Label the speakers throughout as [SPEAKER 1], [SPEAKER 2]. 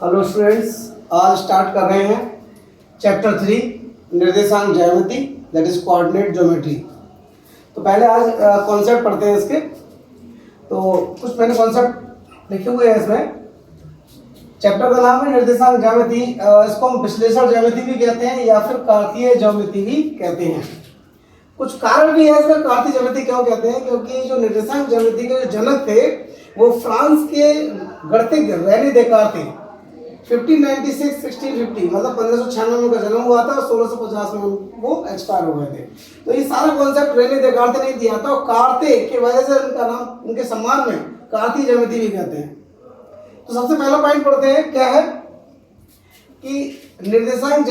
[SPEAKER 1] Hello students, आज start कर रहे हैं चैप्टर 3 निर्देशांक ज्यामिति दैट इज कोऑर्डिनेट ज्योमेट्री। तो पहले आज कॉन्सेप्ट पढ़ते हैं इसके। तो कुछ मैंने कॉन्सेप्ट लिखे हुए हैं इसमें। चैप्टर का नाम है निर्देशांक ज्यामिति। इसको हम विश्लेषण ज्यामिति भी कहते हैं या फिर कार्तीय ज्यामिति भी कहते हैं। कुछ कारण भी है इसका कार्तीय ज्यामिति क्यों कहते हैं, क्योंकि जो निर्देशांक ज्यामिति के जो जनक थे वो फ्रांस के गणितज्ञ रेने देकार्त थे। 1650 मतलब 1596 में उनका जन्म हुआ था और 1650 में वो एक्सपायर हो गए थे। तो ये सारा कॉन्सेप्ट रेने देकार्त ने दिया था और कार्ते की वजह से उनका नाम, उनके सम्मान में कार्तीय ज्यामिति भी कहते हैं। तो सबसे पहला पॉइंट पढ़ते हैं, क्या है कि निर्देशांक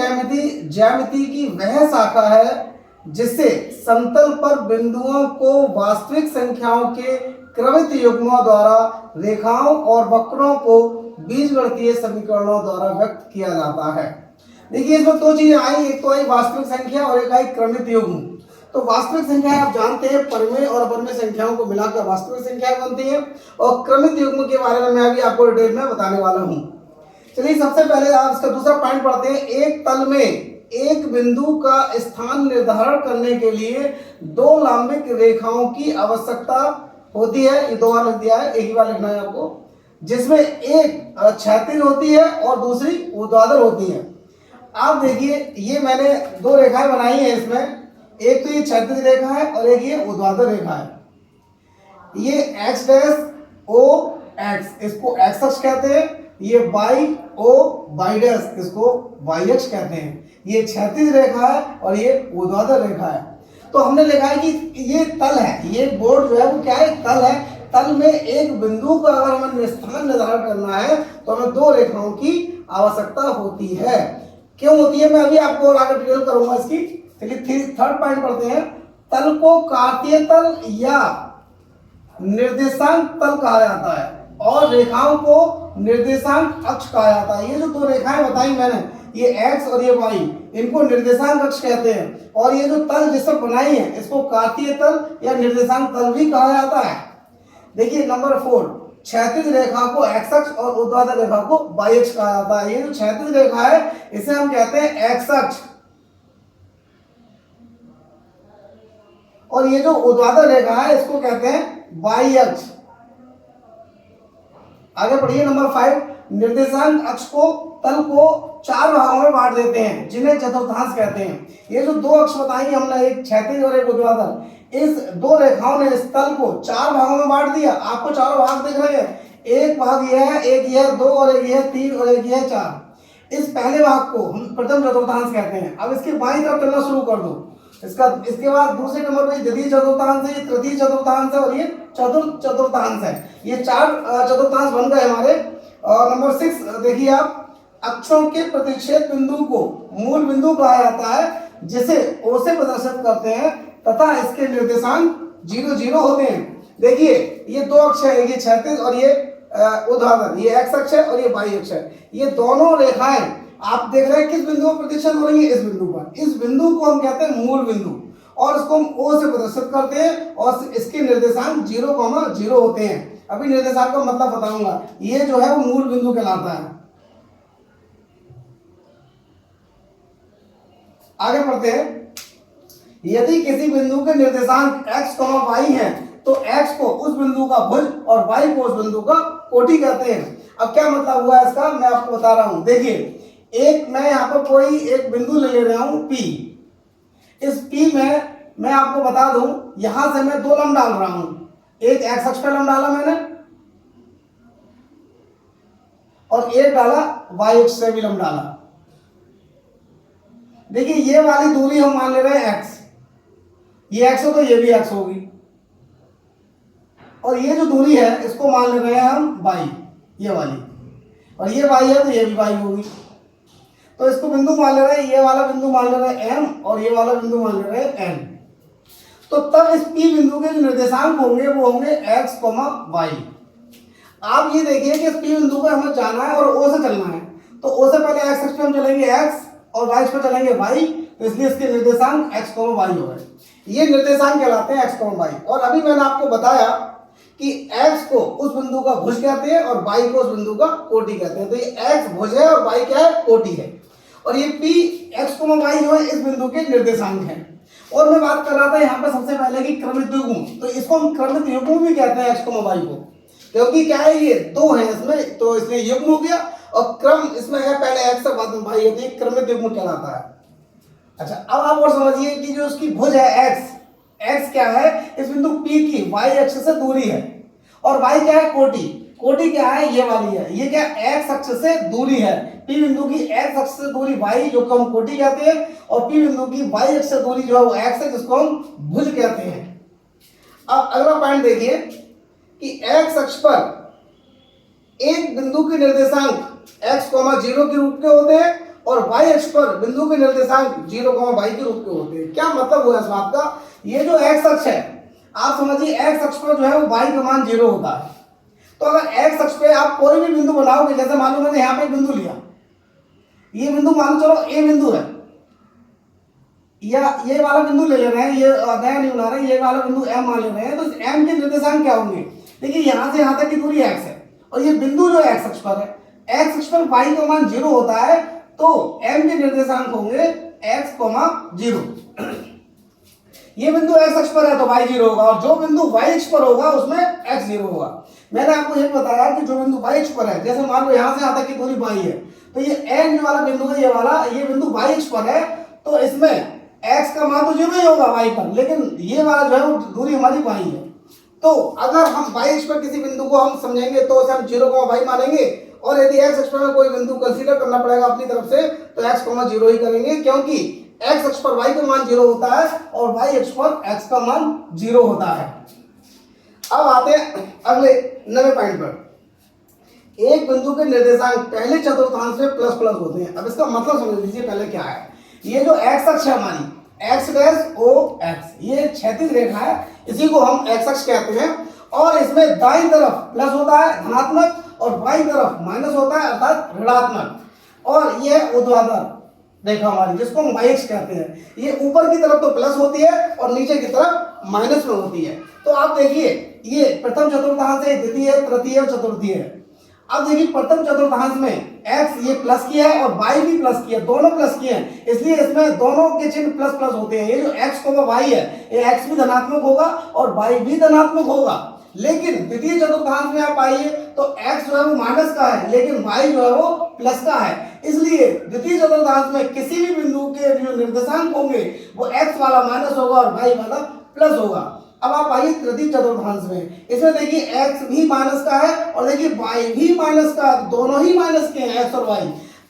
[SPEAKER 1] ज्यामिति की वह शाखा है जिससे समतल पर बिंदुओं को वास्तविक संख्याओं के क्रमित युग्मों द्वारा रेखाओं और वक्रों को बीजगणितीय समीकरणों द्वारा व्यक्त किया जाता है। देखिए इसमें दो चीजें आई, एक तो आई वास्तविक संख्या और एक आई क्रमित युग्म। तो वास्तविक संख्या आप जानते हैं परमेय और अपरमेय संख्याओं को मिलाकर वास्तविक संख्या बनती है और क्रमित युग्म के बारे में मैं अभी आपको डिटेल में बताने वाला हूँ। चलिए सबसे पहले आप इसका दूसरा पॉइंट पढ़ते हैं। एक तल में एक बिंदु का स्थान निर्धारण करने के लिए दो लंबिक रेखाओं की आवश्यकता होती है। ये दो बार लिख दिया है, एक ही बार लिखना है आपको, जिसमें एक क्षैतिज होती है और दूसरी ऊर्ध्वाधर होती है। आप देखिए ये मैंने दो रेखाएं बनाई हैं इसमें, एक तो ये क्षैतिज रेखा है और एक ये ऊर्ध्वाधर रेखा है। ये x डैश o x, इसको x अक्ष कहते हैं। ये y o y डैश, इसको y अक्ष कहते हैं। ये क्षैतिज रेखा है और ये ऊर्ध्वाधर रेखा है। तो हमने लिखा है कि ये तल है, ये बोर्ड जो है वो क्या है, तल है। तल में एक बिंदु का अगर हमें स्थान निर्धारण करना है तो हमें दो रेखाओं की आवश्यकता होती है। क्यों होती है मैं अभी आपको और आगे डिटेल करूंगा इसकी। चलिए थर्ड पॉइंट पढ़ते हैं। तल को कार्तीय तल या निर्देशांक तल कहा जाता है और रेखाओं को निर्देशांक अक्ष कहा जाता है। ये जो दो रेखाएं बताई मैंने, ये x और ये y, इनको निर्देशांक अक्ष कहते हैं। और ये जो तल जिससे बनाई है इसको कार्तीय तल या निर्देशांक तल भी कहा जाता है। देखिए नंबर 4, क्षैतिज रेखा को x अक्ष और ऊर्ध्वाधर रेखा को y अक्ष कहा जाता है। ये जो क्षैतिज रेखा है इसे हम कहते हैं x अक्ष और ये जो ऊर्ध्वाधर रेखा है इसको कहते हैं y अक्ष। आगे पढ़िए नंबर 5, निर्देशांक अक्ष को तल को चार भागों में बांट देते हैं जिन्हें चतुर्थांश कहते हैं। ये जो दो अक्ष बताएंगे हमने, एक क्षैतिज और एक ऊर्ध्वाधर, इस दो रेखाओं ने इस तल को चार भागों में बांट दिया। आपको चारों भाग दिख रहे हैं, एक भाग यह है, एक यह दो और एक यह तीन और एक यह चार। इस पहले भाग को हम प्रथम चतुर्थांश कहते हैं। अब इसके बाईं तरफ चलना शुरू कर दो। इसके बाद दूसरे नंबर पे द्वितीय चतुर्थांश है, ये तृतीय चतुर्थांश है और ये चतुर्थ चतुर्थांश है। ये चार चतुर्थांश बन गए हमारे। और नंबर 6 देखिए आप, अक्षों के प्रतिच्छेद बिंदु को मूल बिंदु कहा जाता है जिसे O से प्रदर्शित करते हैं तथा इसके निर्देशांक 0 0 होते हैं। देखिए ये दो अक्ष है, ये क्षैतिज और ये ऊर्ध्वाधर, ये x अक्ष है और ये y अक्ष है। ये दोनों रेखाएं आप देख रहे हैं किस बिंदु पर प्रतिच्छेद हो रही है, इस बिंदु पर। इस बिंदु को हम कहते हैं मूल बिंदु और इसको हम O से प्रदर्शित करते हैं और इसके निर्देशांक 0 0 होते हैं। अभी निर्देशांक का मतलब बताऊंगा। ये जो है वो मूल बिंदु कहलाता है। आगे बढ़ते हैं। यदि किसी बिंदु के निर्देशांक x, y है तो x को उस बिंदु का भुज और y को उस बिंदु का कोटि कहते हैं। अब क्या मतलब हुआ इसका, मैं आपको बता रहा हूं। देखिए एक मैं यहाँ पर कोई एक बिंदु ले रहा हूं P। इस P में मैं आपको बता दूं, यहां से मैं दो लंब डाल रहा हूं। एक x अक्ष पर लंब डाला मैंने और एक डाला y अक्ष से भी लंब डाला। देखिए ये वाली दूरी हम मान ले रहे हैं x, ये x हो तो ये भी x होगी और ये जो दूरी है इसको मान ले रहे हैं हम y, ये वाली, और ये y है तो ये भी y होगी। तो इसको बिंदु मान ले रहे हैं, ये वाला बिंदु मान ले रहे हैं m और ये वाला बिंदु मान ले रहे हैं n। तो तब इस P बिंदु के जो निर्देशांक होंगे वो होंगे x, y। आप ये देखिए कि इस P बिंदु को हमें जाना है और O से चलना है। तो O से पहले x अक्ष पे हम चलेंगे x और y पे चलेंगे y, तो इसलिए इसके निर्देशांक x, y हो गए। ये निर्देशांक कहलाते हैं x, y। और अभी मैंने आपको बताया कि x को उस बिंदु का भुज कहते हैं और y को उस बिंदु का कोटि कहते हैं। तो ये x भुज है और y क्या है, कोटि है। और ये p x, y जो है इस बिंदु के निर्देशांक हैं। और मैं बात कर रहा था यहाँ पे सबसे पहले कि क्रमित युग्म, तो इसको हम क्रमित युग्म भी कहते हैं x, y को, क्योंकि क्या है ये दो है इसमें, तो इसलिए युग्म हो गया। और क्रम इसमें है पहले x से बाद में y होती है, क्रमित युग्म कहलाता है। अच्छा, अब आप और समझिए कि जो उसकी भुज है x क्या है, इस बिंदु P की y अक्ष से दूरी है, और y क्या है, कोटि क्या है, ये वाली है, ये क्या x अक्ष से दूरी है। P बिंदु की x अक्ष से दूरी y जो को हम कोटि कहते हैं, और P बिंदु की y अक्ष से दूरी जो है वो x है, जिसको हम भुज कहते हैं। अब अगला पॉइंट देखिए कि x अक्ष पर एक बिंदु के निर्देशांक x, 0 के रूप के होते हैं, और y अक्ष पर बिंदु के निर्देशांक 0, y के रूप के होते हैं। क्या मतलब हुआ इस बात का, ये जो x अक्ष है, आप समझिए x अक्ष पर जो है वो y का मान 0 होता है। तो अगर x अक्ष पे आप कोई भी बिंदु बनाओगे, जैसे मान लो मैंने यहाँ पे एक बिंदु लिया, ये बिंदु मान चलो a बिंदु है, या ये वाला बिंदु ले रहे हैं, ये नया नहीं बना रहे, ये वाला बिंदु m मान ले रहे हैं, तो m के निर्देशांक क्या होंगे, देखिए यहाँ से यहाँ तक की दूरी x है, और ये बिंदु जो x अक्ष पर है, x अक्ष पर y का मान 0 होता है, तो m के निर्देशांक होंगे x, 0। ये बिंदु x अक्ष पर है तो y 0 होगा, और जो बिंदु y अक्ष पर होगा उसमें x 0 होगा। मैंने आपको ये बताया कि जो बिंदु y अक्ष पर है, जैसे मान लो यहाँ से यहाँ तक की दूरी y है, तो ये n वाला बिंदु है, ये बिंदु y अक्ष पर है, तो इसमें x का मान तो 0 ही होगा y पर, लेकिन ये वाला जो है वो दूरी हमारी y है। तो अगर हम y अक्ष पर किसी बिंदु को हम समझेंगे तो उसे हम 0, y मानेंगे, और यदि x अक्ष पर कोई बिंदु कंसीडर करना पड़ेगा अपनी तरफ से, तो x, 0 ही करेंगे, क्योंकि x अक्ष पर y का मान 0 होता है और y अक्ष पर x का मान 0 होता है। अब आते हैं अगले 9वें पॉइंट पर। एक बिंदु के निर्देशांक पहले चतुर्थांश में प्लस प्लस होते हैं। अब इसका मतलब समझ लीजिए पहले क्या है। ये जो x अक्ष है हमारी, x डैश o x, ये क्षैतिज रेखा है, इसी को हम x अक्ष कहते हैं, और इसमें दाईं तरफ प्लस होता है धनात्मक, और बाईं तरफ माइनस होता है अर्थात ऋणात्मक, और ये ऊर्ध्वाधर रेखा हमारी जिसको हम y अक्ष कहते हैं, ये ऊपर की तरफ तो प्लस होती है और नीचे की तरफ माइनस में होती है। तो आप देखिए ये प्रथम चतुर्थांश है, द्वितीय, तृतीय और चतुर्थीय है। अब देखिए प्रथम चतुर्थांश में x ये प्लस किया है और y भी प्लस किया है, दोनों प्लस किए हैं, इसलिए इसमें दोनों के चिन्ह प्लस प्लस होते हैं। ये जो x को y है, ये x भी धनात्मक होगा और y भी धनात्मक होगा। लेकिन द्वितीय चतुर्थांश में आप आइए तो x जो है वो माइनस का है, लेकिन y जो है वो प्लस का है, इसलिए द्वितीय चतुर्थांश में किसी भी बिंदु के जो निर्देशांक होंगे वो x वाला माइनस होगा और y वाला प्लस होगा। अब आप आइए तृतीय चतुर्थांश में, इसमें देखिए x भी माइनस का है और देखिए y भी माइनस का, दोनों ही माइनस के हैं x और y।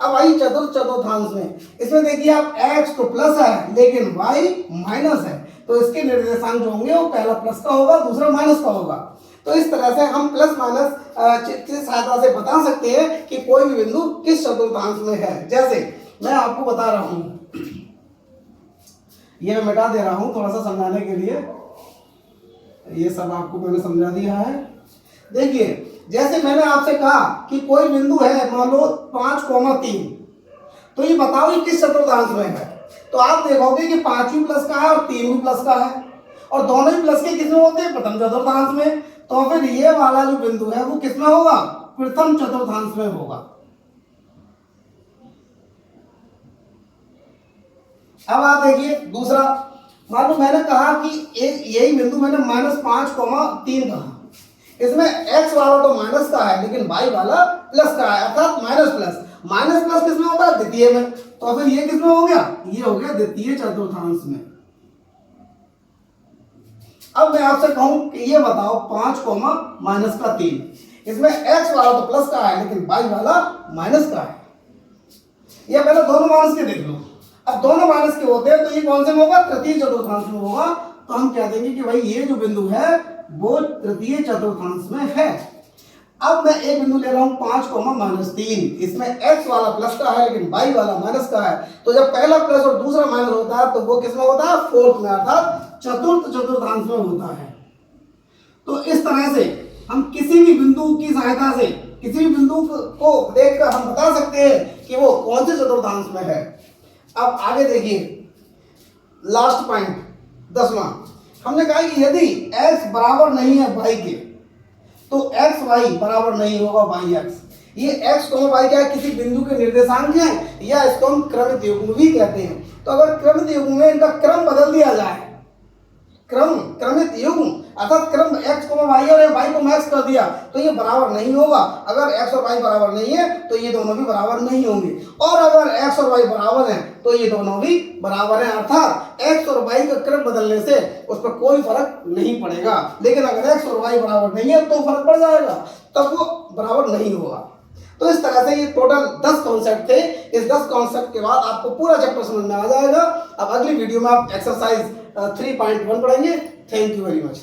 [SPEAKER 1] अब आइए चतुर्थांश में, इसमें देखिए आप x तो प्लस है लेकिन y माइनस है, तो इसके निर्देशांक जो होंगे वो पहला प्लस का होगा, दूसरा माइनस का होगा। तो इस तरह से हम प्लस माइनस की सहायता से बता सकते हैं कि कोई भी बिंदु किस चतुर्थांश में है। जैसे मैं आपको बता रहा हूँ, ये मैं मिटा दे रहा हूँ थोड़ा सा समझाने के लिए, ये सब आपको मैंने समझा दिया है। देखिए जैसे मैंने आपसे कहा कि कोई बिंदु है मान लो 5,3, तो ये बताओ ये किस चतुर्थांश में है। तो आप देखोगे कि 5 भी प्लस का है और 3 भी प्लस का है, और दोनों ही प्लस के किसमें होते हैं, प्रथम चतुर्थांश में। तो फिर ये वाला जो बिंदु है वो किसमें होगा, प्रथम चतुर्थांश में होगा। अब आप देखिए दूसरा, मान लो मैंने कहा कि यही बिंदु मैंने -5,3 कहा, इसमें x वाला तो माइनस का है लेकिन y वाला प्लस का है, अर्थात माइनस प्लस किसमें होगा, द्वितीय में। तो फिर ये किसमें हो गया, ये हो गया द्वितीय चतुर्थांश में। अब मैं आपसे कहूं कि ये बताओ 5,-3, इसमें x वाला तो प्लस का है लेकिन y वाला माइनस का है। ये पहले दोनों माइनस के देख लो। अब दोनों माइनस के होते हैं तो ये कौन से में होगा, तृतीय चतुर्थांश में होगा। तो हम कह देंगे कि भाई ये जो बिंदु है वो तृतीय चतुर्थांश में है। अब मैं एक बिंदु ले रहा हूं 5,-3, इसमें x वाला प्लस का है लेकिन y वाला माइनस का है। तो जब पहला प्लस और दूसरा माइनस होता है तो वो किसमें होता है, फोर्थ में, अर्थात चतुर्थ चतुर्थांश में होता है। तो इस तरह से हम किसी भी बिंदु की सहायता से किसी भी बिंदु को देखकर हम बता सकते हैं कि वो कौन से चतुर्थांश में है। अब आगे देखिए लास्ट पॉइंट 10वां, हमने कहा कि यदि x बराबर नहीं है y के, तो एक्स वाई बराबर नहीं होगा वाई एक्स। ये एक्स वाई क्या है, किसी बिंदु के निर्देशांक हैं, या इसको हम क्रमित युग्म भी कहते हैं। तो अगर क्रमित युग्म में इनका क्रम बदल दिया जाए, क्रमित युग्म अर्थात क्रम x वाई और y को मैच कर दिया, तो ये बराबर नहीं होगा। अगर x और y बराबर नहीं है तो ये दोनों भी बराबर नहीं होंगे, और अगर x और y बराबर हैं तो ये दोनों भी बराबर हैं, अर्थात x और y का क्रम बदलने से उस पर कोई फर्क नहीं पड़ेगा। लेकिन अगर x और y बराबर नहीं है तो फर्क पड़ जाएगा, तब वो बराबर नहीं होगा। तो इस तरह से ये टोटल 10 कॉन्सेप्ट थे। इस 10 कॉन्सेप्ट के बाद आपको पूरा चैप्टर समझ में आ जाएगा। अब अगली वीडियो में आप एक्सरसाइज 3.1 पढ़ेंगे। Thank you very much.